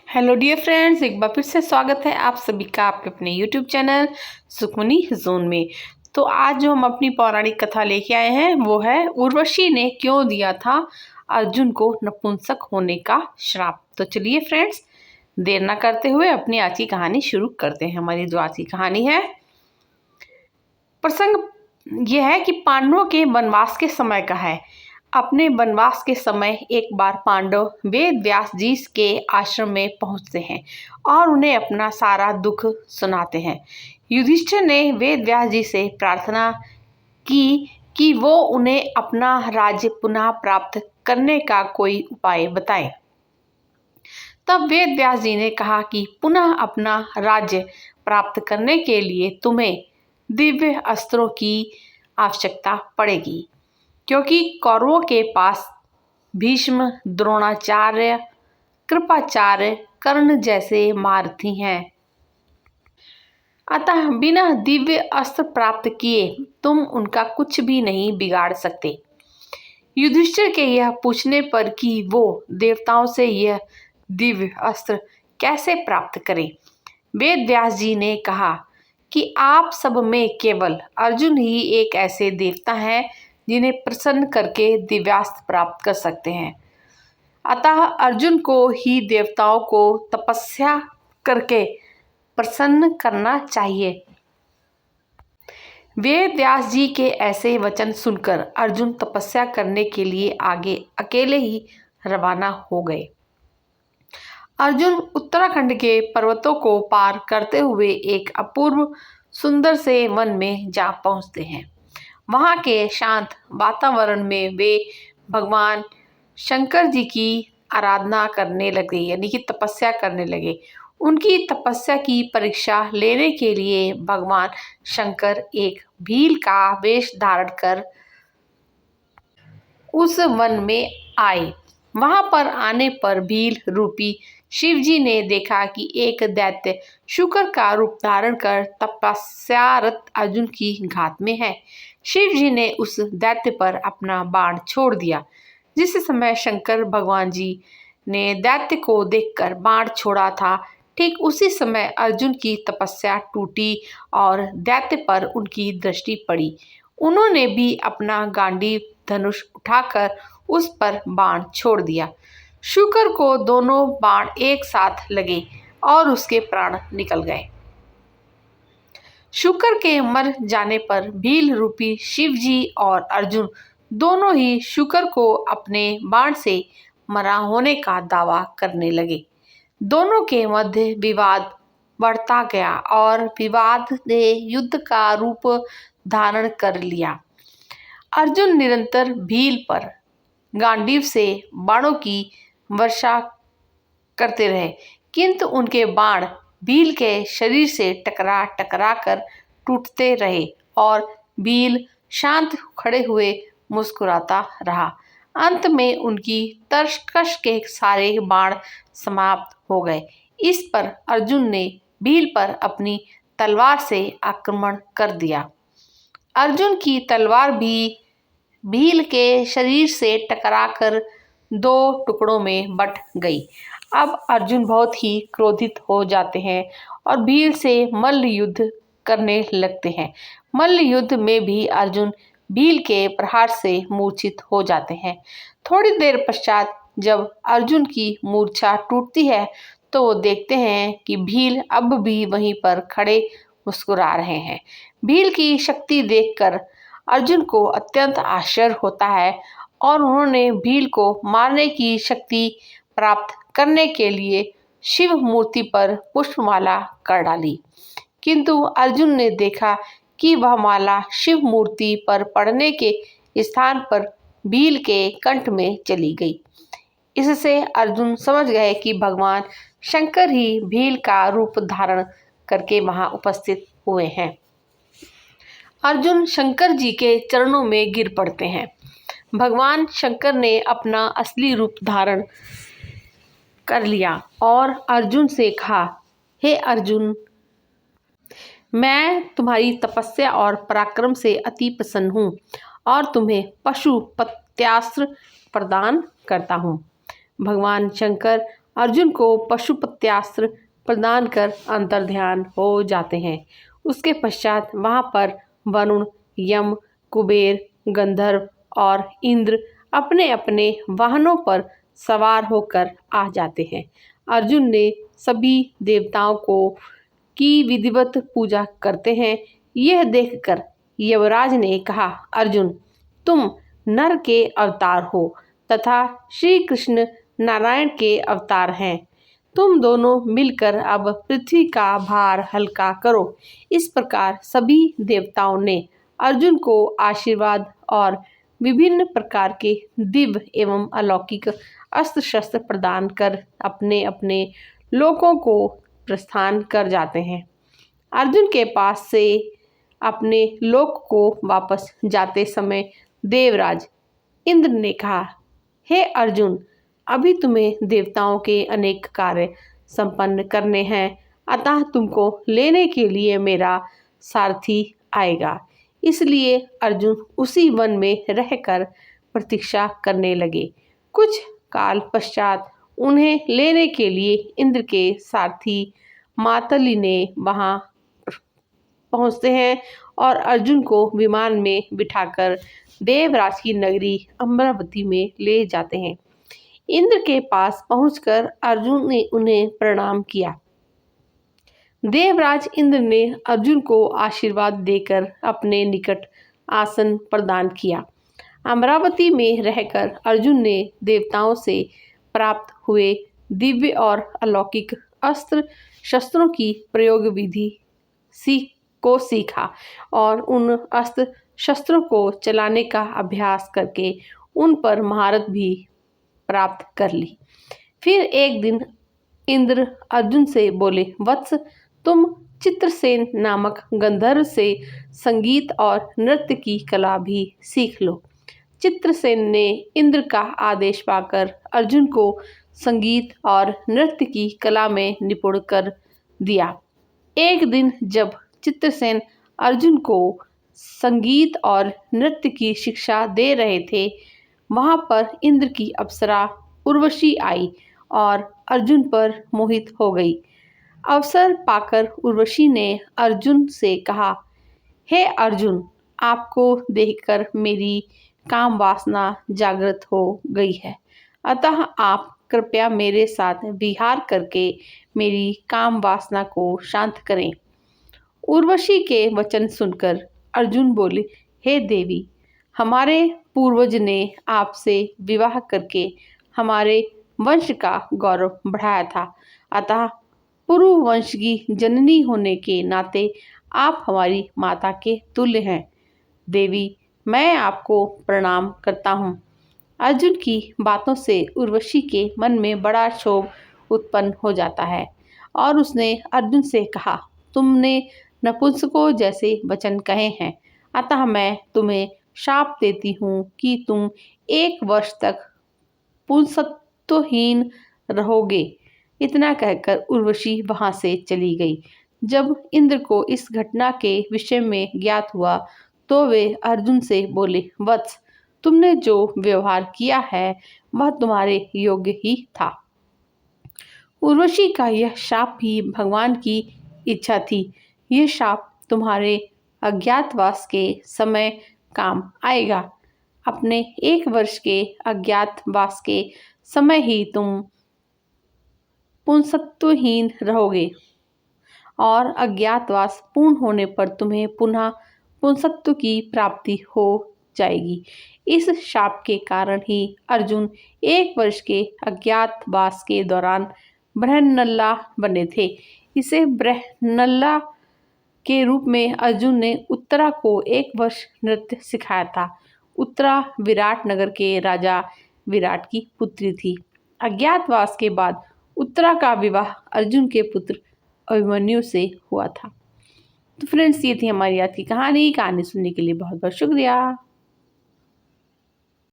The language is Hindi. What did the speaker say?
हेलो डियर फ्रेंड्स, एक बार फिर से स्वागत है आप सभी का आपके अपने यूट्यूब चैनल सुखमनी जोन में। तो आज जो हम अपनी पौराणिक कथा लेके आए हैं वो है उर्वशी ने क्यों दिया था अर्जुन को नपुंसक होने का श्राप। तो चलिए फ्रेंड्स, देर ना करते हुए अपनी आज की कहानी शुरू करते हैं। हमारी जो आज की कहानी है, प्रसंग यह है कि पांडवों के वनवास के समय का है। अपने वनवास के समय एक बार पांडव वेद व्यास जी के आश्रम में पहुंचते हैं और उन्हें अपना सारा दुख सुनाते हैं। युधिष्ठिर ने वेद व्यास जी से प्रार्थना की कि वो उन्हें अपना राज्य पुनः प्राप्त करने का कोई उपाय बताएं। तब वेद व्यास जी ने कहा कि पुनः अपना राज्य प्राप्त करने के लिए तुम्हें दिव्य अस्त्रों की आवश्यकता पड़ेगी, क्योंकि कौरवों के पास भीष्म, द्रोणाचार्य, कृपाचार्य, कर्ण जैसे महारथी हैं। अतः बिना दिव्य अस्त्र प्राप्त किए तुम उनका कुछ भी नहीं बिगाड़ सकते। युधिष्ठिर के यह पूछने पर कि वो देवताओं से यह दिव्य अस्त्र कैसे प्राप्त करें, वेद व्यास जी ने कहा कि आप सब में केवल अर्जुन ही एक ऐसे देवता हैं जिन्हें प्रसन्न करके दिव्यास्त्र प्राप्त कर सकते हैं। अतः अर्जुन को ही देवताओं को तपस्या करके प्रसन्न करना चाहिए। वेद व्यास जी के ऐसे वचन सुनकर अर्जुन तपस्या करने के लिए आगे अकेले ही रवाना हो गए। अर्जुन उत्तराखंड के पर्वतों को पार करते हुए एक अपूर्व सुंदर से वन में जा पहुंचते हैं। वहां के शांत वातावरण में वे भगवान शंकर जी की आराधना करने लगे, यानी कि तपस्या करने लगे। उनकी तपस्या की परीक्षा लेने के लिए भगवान शंकर एक भील का वेश धारण कर उस वन में आए। वहां पर आने पर भील रूपी शिव जी ने देखा कि एक दैत्य शुकर का रूप धारण कर तपस्यारत अर्जुन की घात में है। शिव जी ने उस दैत्य पर अपना बाण छोड़ दिया। जिस समय शंकर भगवान जी ने दैत्य को देखकर बाण छोड़ा था, ठीक उसी समय अर्जुन की तपस्या टूटी और दैत्य पर उनकी दृष्टि पड़ी। उन्होंने भी अपना गांडीव धनुष उठाकर उस पर बाण छोड़ दिया। शुकर को दोनों बाण एक साथ लगे और उसके प्राण निकल गए। शुकर के मर जाने पर भील रूपी शिव जी और अर्जुन दोनों ही शुकर को अपने बाण से मरा होने का दावा करने लगे। दोनों के मध्य विवाद बढ़ता गया और विवाद ने युद्ध का रूप धारण कर लिया। अर्जुन निरंतर भील पर गांडीव से बाणों की वर्षा करते रहे, किंतु उनके बाण भील के शरीर से टकरा टकरा कर टूटते रहे और भील शांत खड़े हुए मुस्कुराता रहा। अंत में उनकी तरकश के सारे बाण समाप्त हो गए। इस पर अर्जुन ने भील पर अपनी तलवार से आक्रमण कर दिया। अर्जुन की तलवार भी भील के शरीर से टकराकर दो टुकड़ों में बट गई। अब अर्जुन बहुत ही क्रोधित हो जाते हैं और भील से मल्ल युद्ध करने लगते हैं। मल्ल युद्ध में भी अर्जुन भील के प्रहार से मूर्छित हो जाते हैं। थोड़ी देर पश्चात जब अर्जुन की मूर्छा टूटती है तो वो देखते हैं कि भील अब भी वहीं पर खड़े मुस्कुरा रहे हैं। भील की शक्ति देखकर अर्जुन को अत्यंत आश्चर्य होता है और उन्होंने भील को मारने की शक्ति प्राप्त करने के लिए शिव मूर्ति पर पुष्पमाला कर डाली, किंतु अर्जुन ने देखा कि वह माला शिव मूर्ति पर पड़ने के स्थान पर भील के कंठ में चली गई। इससे अर्जुन समझ गए कि भगवान शंकर ही भील का रूप धारण करके वहां उपस्थित हुए हैं। अर्जुन शंकर जी के चरणों में गिर पड़ते हैं। भगवान शंकर ने अपना असली रूप धारण कर लिया और अर्जुन से कहा, हे अर्जुन, मैं तुम्हारी तपस्या और पराक्रम से अति प्रसन्न हूँ और तुम्हें पशुपत्यास्त्र प्रदान करता हूँ। भगवान शंकर अर्जुन को पशुपत्यास्त्र प्रदान कर अंतर्ध्यान हो जाते हैं। उसके पश्चात वहां पर वरुण, यम, कुबेर, गंधर्व और इंद्र अपने अपने वाहनों पर सवार होकर आ जाते हैं। अर्जुन ने सभी देवताओं को की विधिवत पूजा करते हैं। यह देखकर यमराज ने कहा, अर्जुन, तुम नर के अवतार हो तथा श्री कृष्ण नारायण के अवतार हैं। तुम दोनों मिलकर अब पृथ्वी का भार हल्का करो। इस प्रकार सभी देवताओं ने अर्जुन को आशीर्वाद और विभिन्न प्रकार के दिव्य एवं अलौकिक अस्त्र शस्त्र प्रदान कर अपने अपने लोकों को प्रस्थान कर जाते हैं। अर्जुन के पास से अपने लोक को वापस जाते समय देवराज इंद्र ने कहा, हे अर्जुन, अभी तुम्हें देवताओं के अनेक कार्य संपन्न करने हैं, अतः तुमको लेने के लिए मेरा सारथी आएगा। इसलिए अर्जुन उसी वन में रहकर प्रतीक्षा करने लगे। कुछ काल पश्चात उन्हें लेने के लिए इंद्र के सारथी मातली ने वहां पहुंचते हैं और अर्जुन को विमान में बिठाकर देवराज की नगरी अमरावती में ले जाते हैं। इंद्र के पास पहुंचकर अर्जुन ने उन्हें प्रणाम किया। देवराज इंद्र ने अर्जुन को आशीर्वाद देकर अपने निकट आसन प्रदान किया। अमरावती में रहकर अर्जुन ने देवताओं से प्राप्त हुए दिव्य और अलौकिक अस्त्र शस्त्रों की प्रयोग विधि सीखा और उन अस्त्र शस्त्रों को चलाने का अभ्यास करके उन पर महारत भी प्राप्त कर ली। फिर एक दिन इंद्र अर्जुन से बोले, वत्स, तुम चित्रसेन नामक गंधर्व से संगीत और नृत्य की कला भी सीख लो। चित्रसेन ने इंद्र का आदेश पाकर अर्जुन को संगीत और नृत्य की कला में निपुण कर दिया। एक दिन जब चित्रसेन अर्जुन को संगीत और नृत्य की शिक्षा दे रहे थे, वहां पर इंद्र की अप्सरा उर्वशी आई और अर्जुन पर मोहित हो गई। अवसर पाकर उर्वशी ने अर्जुन से कहा, हे अर्जुन, आपको देखकर मेरी काम वासना जागृत हो गई है, अतः आप कृपया मेरे साथ विहार करके मेरी काम वासना को शांत करें। उर्वशी के वचन सुनकर अर्जुन बोले, हे देवी, हमारे पूर्वज ने आपसे विवाह करके हमारे वंश का गौरव बढ़ाया था, अतः पुरु वंश की जननी होने के नाते आप हमारी माता के तुल्य हैं। देवी, मैं आपको प्रणाम करता हूँ। अर्जुन की बातों से उर्वशी के मन में बड़ा क्षोभ उत्पन्न हो जाता है और उसने अर्जुन से कहा, तुमने नपुंसकों जैसे वचन कहे हैं, अतः मैं तुम्हें शाप देती हूँ कि तुम 1 वर्ष तक पुंसत्वहीन रहोगे। इतना कहकर उर्वशी वहां से चली गई। जब इंद्र को इस घटना के विषय में ज्ञात हुआ तो वे अर्जुन से बोले, वत्स, तुमने जो व्यवहार किया है वह तुम्हारे योग्य ही था। उर्वशी का यह शाप भी भगवान की इच्छा थी। यह शाप तुम्हारे अज्ञातवास के समय काम आएगा। अपने 1 वर्ष के अज्ञातवास के समय ही तुम पुंसत्वहीन रहोगे और अज्ञातवास पूर्ण होने पर तुम्हें पुनः पुंसत्व की प्राप्ति हो जाएगी। इस शाप के कारण ही अर्जुन 1 वर्ष के अज्ञातवास के दौरान ब्रह्मनल्ला बने थे। इसे ब्रह्मनल्ला के रूप में अर्जुन ने उत्तरा को 1 वर्ष नृत्य सिखाया था। उत्तरा विराट नगर के राजा विराट की पुत्री थी। अज्ञातवास के बाद उत्तरा का विवाह अर्जुन के पुत्र अभिमन्यु से हुआ था। तो फ्रेंड्स, ये थी हमारी आज की कहानी। कहानी सुनने के लिए बहुत बहुत शुक्रिया।